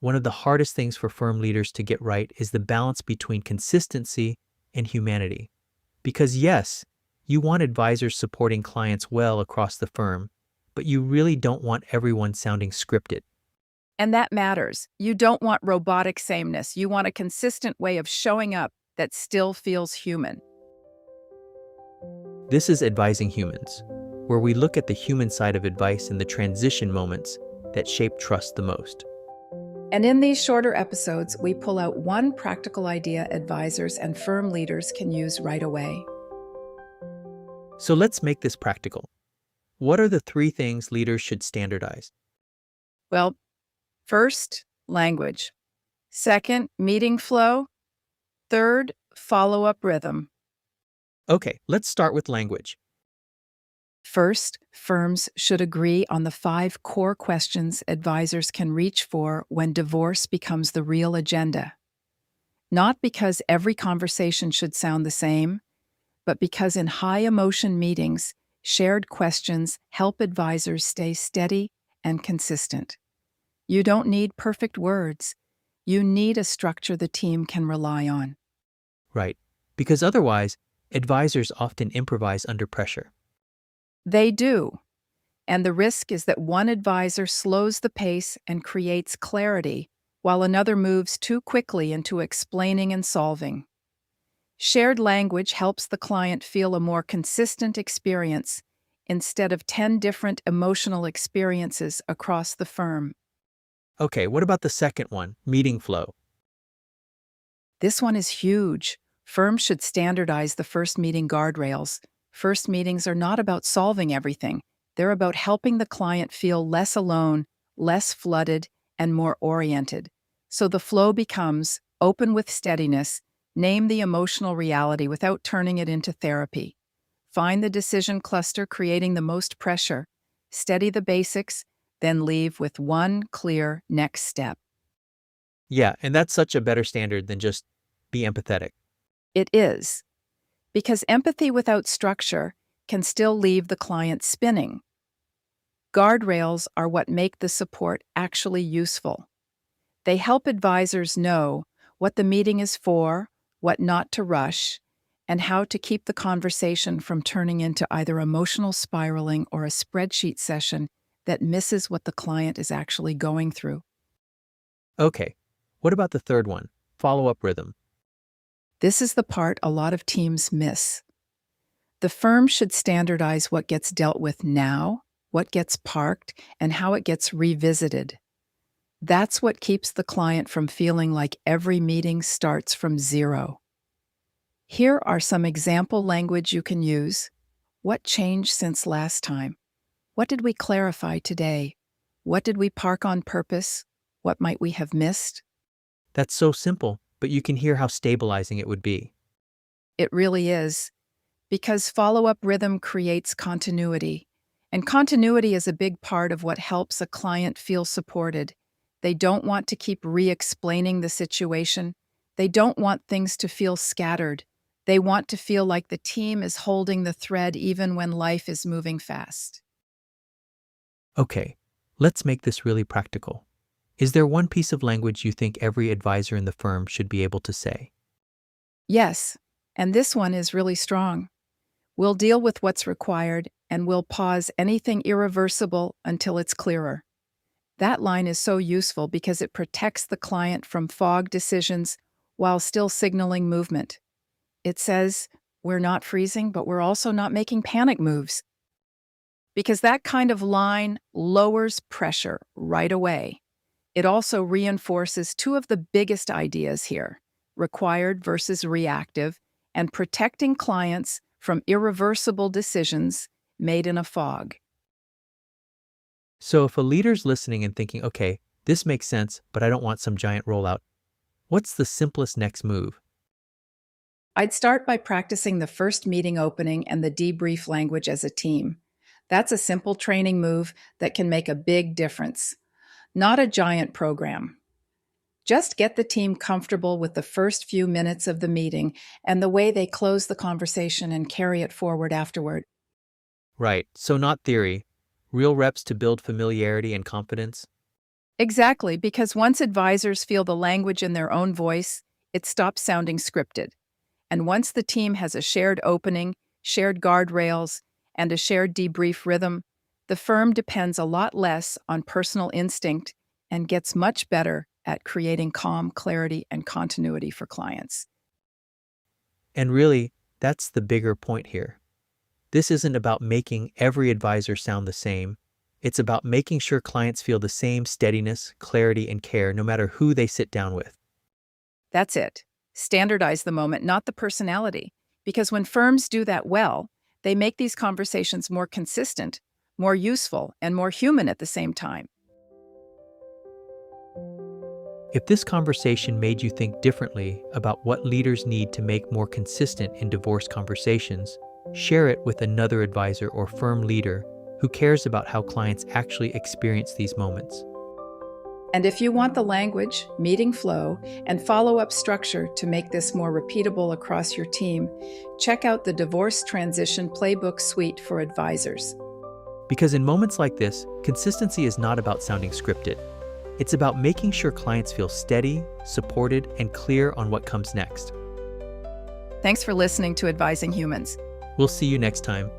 One of the hardest things for firm leaders to get right is the balance between consistency and humanity. Because yes, you want advisors supporting clients well across the firm, but you really don't want everyone sounding scripted. And that matters. You don't want robotic sameness. You want a consistent way of showing up that still feels human. This is Advising Humans, where we look at the human side of advice in the transition moments that shape trust the most. And in these shorter episodes, we pull out one practical idea advisors and firm leaders can use right away. So let's make this practical. What are the 3 things leaders should standardize? Well, first, language. Second, meeting flow. Third, follow-up rhythm. Okay, let's start with language. First, firms should agree on the 5 core questions advisors can reach for when divorce becomes the real agenda. Not because every conversation should sound the same, but because in high-emotion meetings, shared questions help advisors stay steady and consistent. You don't need perfect words. You need a structure the team can rely on. Right, because otherwise, advisors often improvise under pressure. They do. And the risk is that one advisor slows the pace and creates clarity, while another moves too quickly into explaining and solving. Shared language helps the client feel a more consistent experience instead of 10 different emotional experiences across the firm. Okay, what about the second one, meeting flow? This one is huge. Firms should standardize the first meeting guardrails. First meetings are not about solving everything. They're about helping the client feel less alone, less flooded, and more oriented. So the flow becomes open with steadiness, name the emotional reality without turning it into therapy. Find the decision cluster creating the most pressure, steady the basics, then leave with one clear next step. Yeah, and that's such a better standard than just be empathetic. It is, because empathy without structure can still leave the client spinning. Guardrails are what make the support actually useful. They help advisors know what the meeting is for, what not to rush, and how to keep the conversation from turning into either emotional spiraling or a spreadsheet session that misses what the client is actually going through. Okay, what about the third one, follow-up rhythm? This is the part a lot of teams miss. The firm should standardize what gets dealt with now, what gets parked, and how it gets revisited. That's what keeps the client from feeling like every meeting starts from zero. Here are some example language you can use. What changed since last time? What did we clarify today? What did we park on purpose? What might we have missed? That's so simple, but you can hear how stabilizing it would be. It really is, because follow-up rhythm creates continuity. And continuity is a big part of what helps a client feel supported. They don't want to keep re-explaining the situation. They don't want things to feel scattered. They want to feel like the team is holding the thread even when life is moving fast. Okay, let's make this really practical. Is there one piece of language you think every advisor in the firm should be able to say? Yes, and this one is really strong. We'll deal with what's required, and we'll pause anything irreversible until it's clearer. That line is so useful because it protects the client from fog decisions while still signaling movement. It says, we're not freezing, but we're also not making panic moves. Because that kind of line lowers pressure right away. It also reinforces 2 of the biggest ideas here, required versus reactive, and protecting clients from irreversible decisions made in a fog. So if a leader's listening and thinking, okay, this makes sense, but I don't want some giant rollout, what's the simplest next move? I'd start by practicing the first meeting opening and the debrief language as a team. That's a simple training move that can make a big difference. Not a giant program. Just get the team comfortable with the first few minutes of the meeting and the way they close the conversation and carry it forward afterward. Right, so not theory, real reps to build familiarity and confidence? Exactly, because once advisors feel the language in their own voice, it stops sounding scripted. And once the team has a shared opening, shared guardrails, and a shared debrief rhythm, the firm depends a lot less on personal instinct and gets much better at creating calm, clarity, and continuity for clients. And really, that's the bigger point here. This isn't about making every advisor sound the same. It's about making sure clients feel the same steadiness, clarity, and care no matter who they sit down with. That's it. Standardize the moment, not the personality. Because when firms do that well, they make these conversations more consistent, more useful, and more human at the same time. If this conversation made you think differently about what leaders need to make more consistent in divorce conversations, share it with another advisor or firm leader who cares about how clients actually experience these moments. And if you want the language, meeting flow, and follow-up structure to make this more repeatable across your team, check out the Divorce Transition Playbook Suite for advisors. Because in moments like this, consistency is not about sounding scripted. It's about making sure clients feel steady, supported, and clear on what comes next. Thanks for listening to Advising Humans. We'll see you next time.